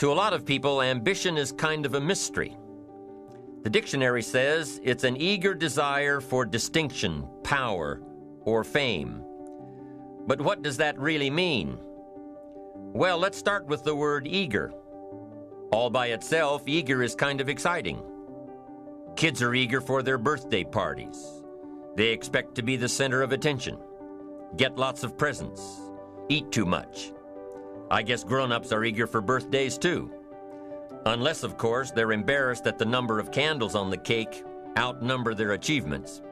To a lot of people, ambition is kind of a mystery. The dictionary says it's an eager desire for distinction, power, or fame. But what does that really mean? Well, let's start with the word eager. All by itself, eager is kind of exciting. Kids are eager for their birthday parties. They expect to be the center of attention, get lots of presents, eat too much. I guess grown-ups are eager for birthdays too. Unless, of course, they're embarrassed that the number of candles on the cake outnumber their achievements.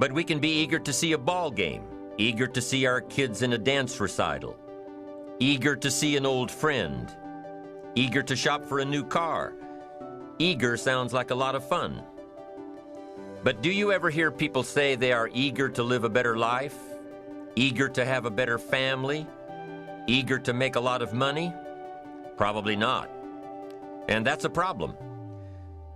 But we can be eager to see a ball game, eager to see our kids in a dance recital, eager to see an old friend, eager to shop for a new car. Eager sounds like a lot of fun. But do you ever hear people say they are eager to live a better life, eager to have a better family, eager to make a lot of money? Probably not. And that's a problem.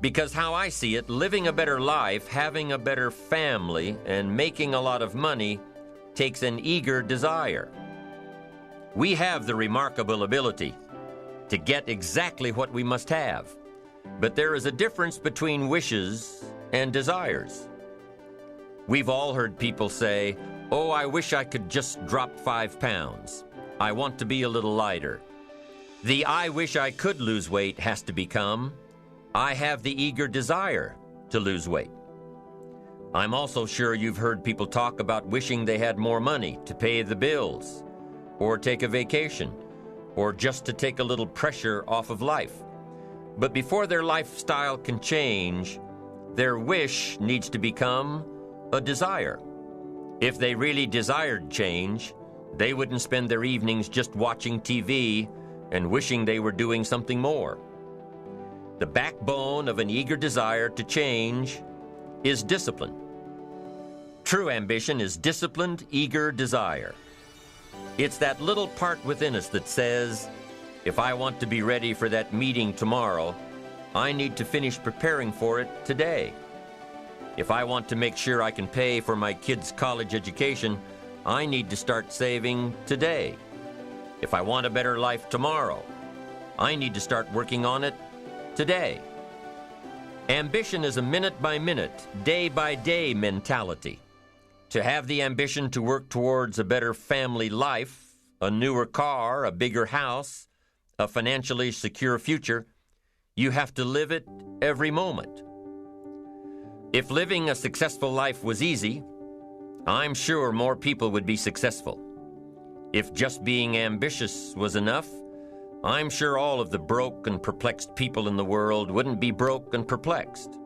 Because how I see it, living a better life, having a better family, and making a lot of money takes an eager desire. We have the remarkable ability to get exactly what we must have. But there is a difference between wishes and desires. We've all heard people say, "Oh, I wish I could just drop 5 pounds. I want to be a little lighter." The "I wish I could lose weight" has to become, "I have the eager desire to lose weight." I'm also sure you've heard people talk about wishing they had more money to pay the bills, or take a vacation, or just to take a little pressure off of life. But before their lifestyle can change, their wish needs to become a desire. If they really desired change, they wouldn't spend their evenings just watching TV and wishing they were doing something more. The backbone of an eager desire to change is discipline. True ambition is disciplined, eager desire. It's that little part within us that says, if I want to be ready for that meeting tomorrow, I need to finish preparing for it today. If I want to make sure I can pay for my kids' college education, I need to start saving today. If I want a better life tomorrow, I need to start working on it today. Ambition is a minute-by-minute, day-by-day mentality. To have the ambition to work towards a better family life, a newer car, a bigger house, a financially secure future, you have to live it every moment. If living a successful life was easy, I'm sure more people would be successful. If just being ambitious was enough, I'm sure all of the broke and perplexed people in the world wouldn't be broke and perplexed.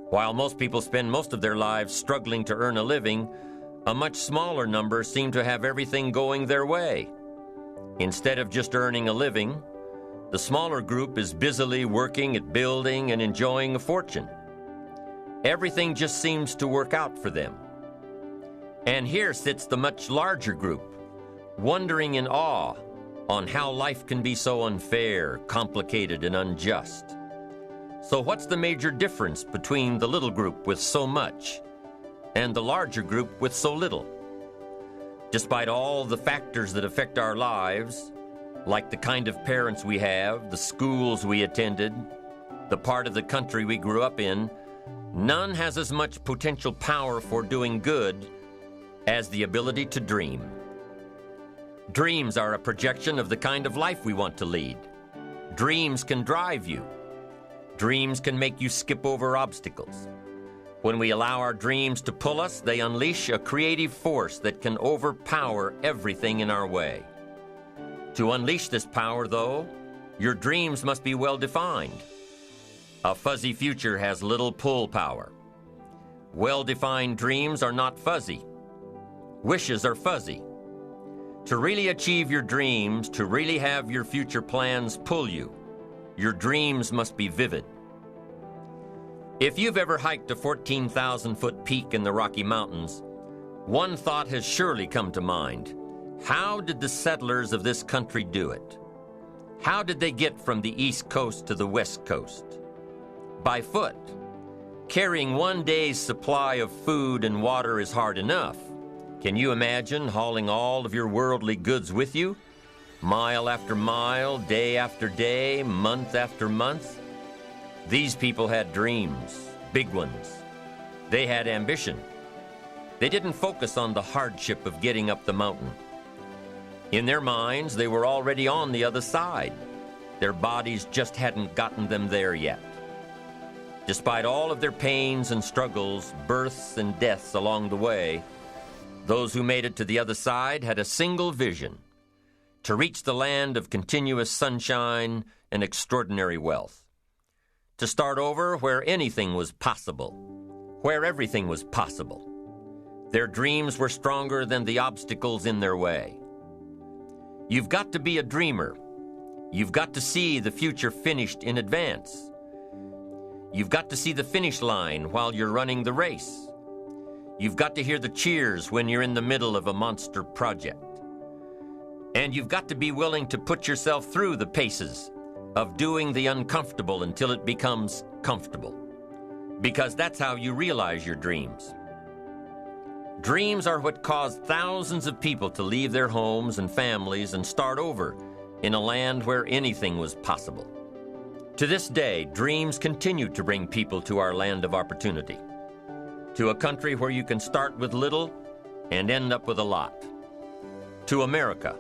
While most people spend most of their lives struggling to earn a living, a much smaller number seem to have everything going their way. Instead of just earning a living, the smaller group is busily working at building and enjoying a fortune. Everything just seems to work out for them. And here sits the much larger group, wondering in awe on how life can be so unfair, complicated, and unjust. So what's the major difference between the little group with so much and the larger group with so little? Despite all the factors that affect our lives, like the kind of parents we have, the schools we attended, the part of the country we grew up in, none has as much potential power for doing good as the ability to dream. Dreams are a projection of the kind of life we want to lead. Dreams can drive you. Dreams can make you skip over obstacles. When we allow our dreams to pull us, they unleash a creative force that can overpower everything in our way. To unleash this power, though, your dreams must be well defined. A fuzzy future has little pull power. Well-defined dreams are not fuzzy. Wishes are fuzzy. To really achieve your dreams, to really have your future plans pull you, your dreams must be vivid. If you've ever hiked a 14,000-foot peak in the Rocky Mountains, one thought has surely come to mind. How did the settlers of this country do it? How did they get from the East Coast to the West Coast? By foot. Carrying one day's supply of food and water is hard enough. Can you imagine hauling all of your worldly goods with you? mile after mile, day after day, month after month. These people had dreams, big ones. They had ambition. They didn't focus on the hardship of getting up the mountain. In their minds, they were already on the other side. Their bodies just hadn't gotten them there yet. Despite all of their pains and struggles, births and deaths along the way, those who made it to the other side had a single vision: to reach the land of continuous sunshine and extraordinary wealth. To start over where anything was possible, where everything was possible. Their dreams were stronger than the obstacles in their way. You've got to be a dreamer. You've got to see the future finished in advance. You've got to see the finish line while you're running the race. You've got to hear the cheers when you're in the middle of a monster project. And you've got to be willing to put yourself through the paces of doing the uncomfortable until it becomes comfortable. Because that's how you realize your dreams. Dreams are what caused thousands of people to leave their homes and families and start over in a land where anything was possible. To this day, dreams continue to bring people to our land of opportunity, to a country where you can start with little and end up with a lot, to America.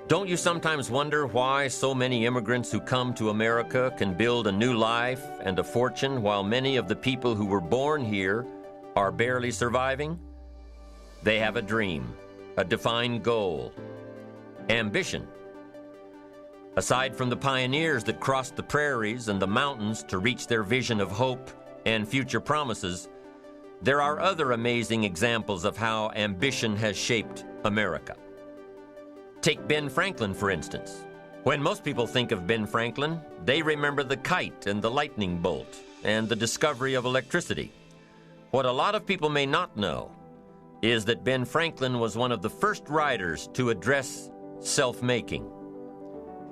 Don't you sometimes wonder why so many immigrants who come to America can build a new life and a fortune while many of the people who were born here are barely surviving? They have a dream, a defined goal, ambition. Aside from the pioneers that crossed the prairies and the mountains to reach their vision of hope and future promises, there are other amazing examples of how ambition has shaped America. Take Ben Franklin, for instance. When most people think of Ben Franklin, they remember the kite and the lightning bolt and the discovery of electricity. What a lot of people may not know is that Ben Franklin was one of the first writers to address self-making.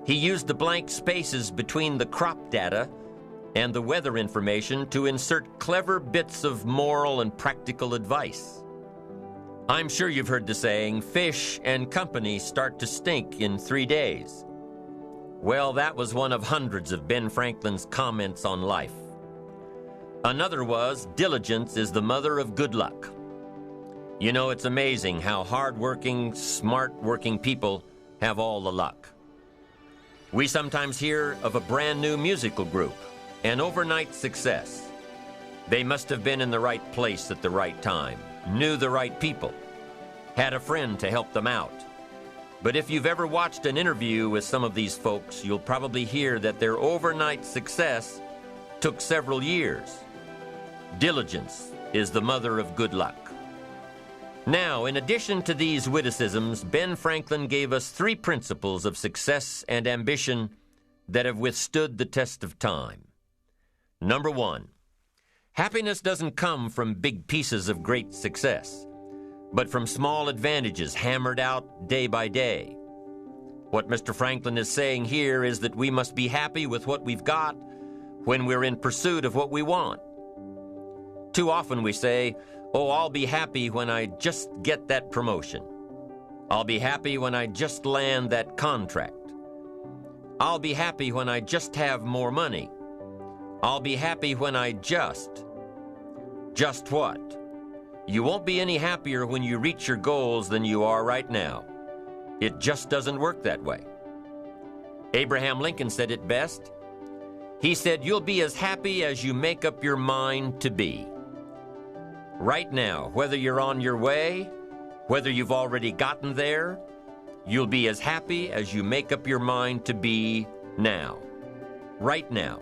He used the blank spaces between the crop data and the weather information to insert clever bits of moral and practical advice. I'm sure you've heard the saying, fish and company start to stink in 3 days. Well, that was one of hundreds of Ben Franklin's comments on life. Another was, diligence is the mother of good luck. You know, it's amazing how hard-working, smart-working people have all the luck. We sometimes hear of a brand new musical group, an overnight success. They must have been in the right place at the right time, knew the right people, had a friend to help them out. But if you've ever watched an interview with some of these folks, you'll probably hear that their overnight success took several years. Diligence is the mother of good luck. Now, in addition to these witticisms, Ben Franklin gave us 3 principles of success and ambition that have withstood the test of time. Number 1, happiness doesn't come from big pieces of great success, but from small advantages hammered out day by day. What Mr. Franklin is saying here is that we must be happy with what we've got when we're in pursuit of what we want. Too often we say, oh, I'll be happy when I just get that promotion. I'll be happy when I just land that contract. I'll be happy when I just have more money. I'll be happy when I just. Just what? You won't be any happier when you reach your goals than you are right now. It just doesn't work that way. Abraham Lincoln said it best. He said, you'll be as happy as you make up your mind to be. Right now, whether you're on your way, whether you've already gotten there, you'll be as happy as you make up your mind to be now. Right now.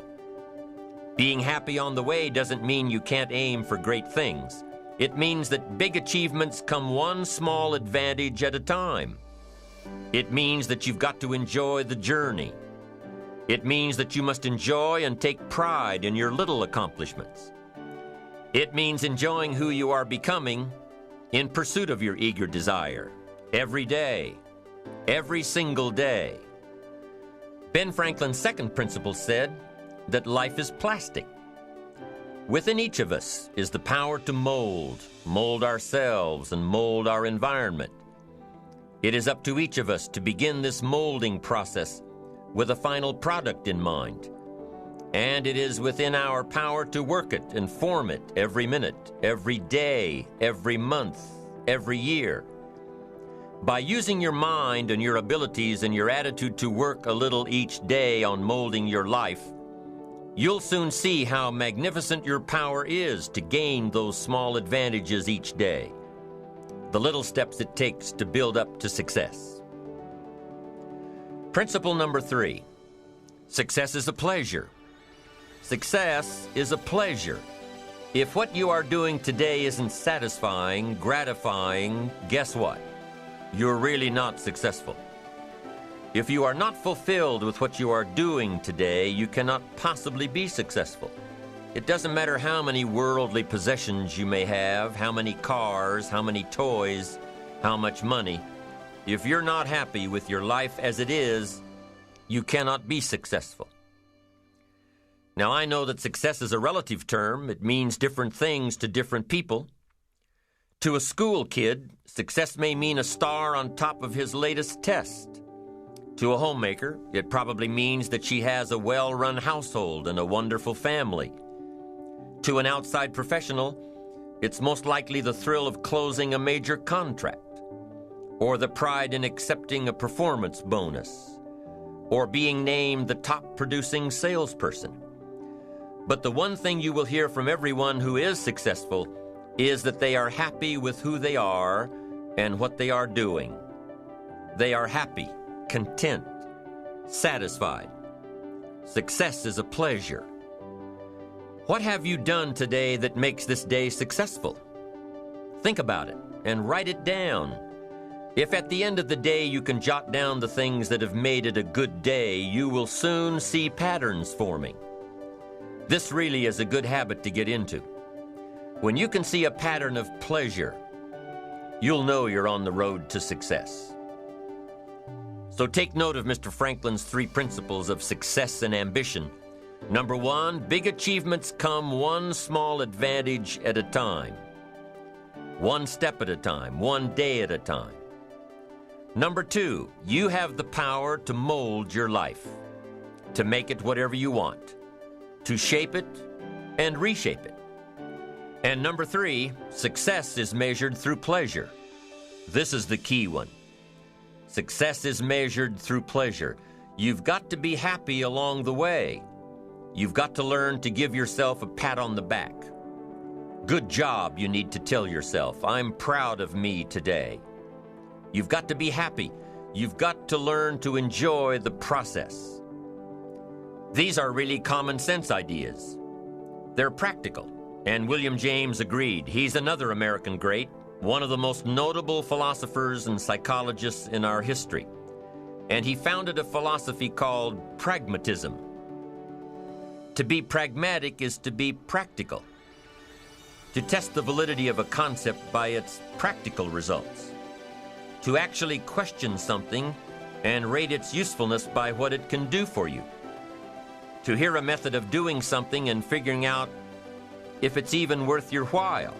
Being happy on the way doesn't mean you can't aim for great things. It means that big achievements come one small advantage at a time. It means that you've got to enjoy the journey. It means that you must enjoy and take pride in your little accomplishments. It means enjoying who you are becoming in pursuit of your eager desire, every day, every single day. Ben Franklin's second principle said that life is plastic. Within each of us is the power to mold ourselves and mold our environment. It is up to each of us to begin this molding process with a final product in mind. And it is within our power to work it and form it every minute, every day, every month, every year. By using your mind and your abilities and your attitude to work a little each day on molding your life, you'll soon see how magnificent your power is to gain those small advantages each day, the little steps it takes to build up to success. Principle number 3, success is a pleasure. Success is a pleasure. If what you are doing today isn't satisfying, gratifying, guess what? You're really not successful. If you are not fulfilled with what you are doing today, you cannot possibly be successful. It doesn't matter how many worldly possessions you may have, how many cars, how many toys, how much money. If you're not happy with your life as it is, you cannot be successful. Now, I know that success is a relative term. It means different things to different people. To a school kid, success may mean a star on top of his latest test. To a homemaker, it probably means that she has a well-run household and a wonderful family. To an outside professional, it's most likely the thrill of closing a major contract, or the pride in accepting a performance bonus, or being named the top producing salesperson. But the one thing you will hear from everyone who is successful is that they are happy with who they are and what they are doing. They are happy, content, satisfied. Success is a pleasure. What have you done today that makes this day successful? Think about it and write it down. If at the end of the day you can jot down the things that have made it a good day, you will soon see patterns forming. This really is a good habit to get into. When you can see a pattern of pleasure, you'll know you're on the road to success. So take note of Mr. Franklin's 3 principles of success and ambition. Number 1, big achievements come one small advantage at a time. One step at a time, one day at a time. Number 2, you have the power to mold your life, to make it whatever you want, to shape it and reshape it. And number 3, success is measured through pleasure. This is the key one. Success is measured through pleasure. You've got to be happy along the way. You've got to learn to give yourself a pat on the back. Good job, you need to tell yourself. I'm proud of me today. You've got to be happy. You've got to learn to enjoy the process. These are really common sense ideas. They're practical. And William James agreed. He's another American great, one of the most notable philosophers and psychologists in our history. And he founded a philosophy called pragmatism. To be pragmatic is to be practical, to test the validity of a concept by its practical results, to actually question something and rate its usefulness by what it can do for you, to hear a method of doing something and figuring out if it's even worth your while.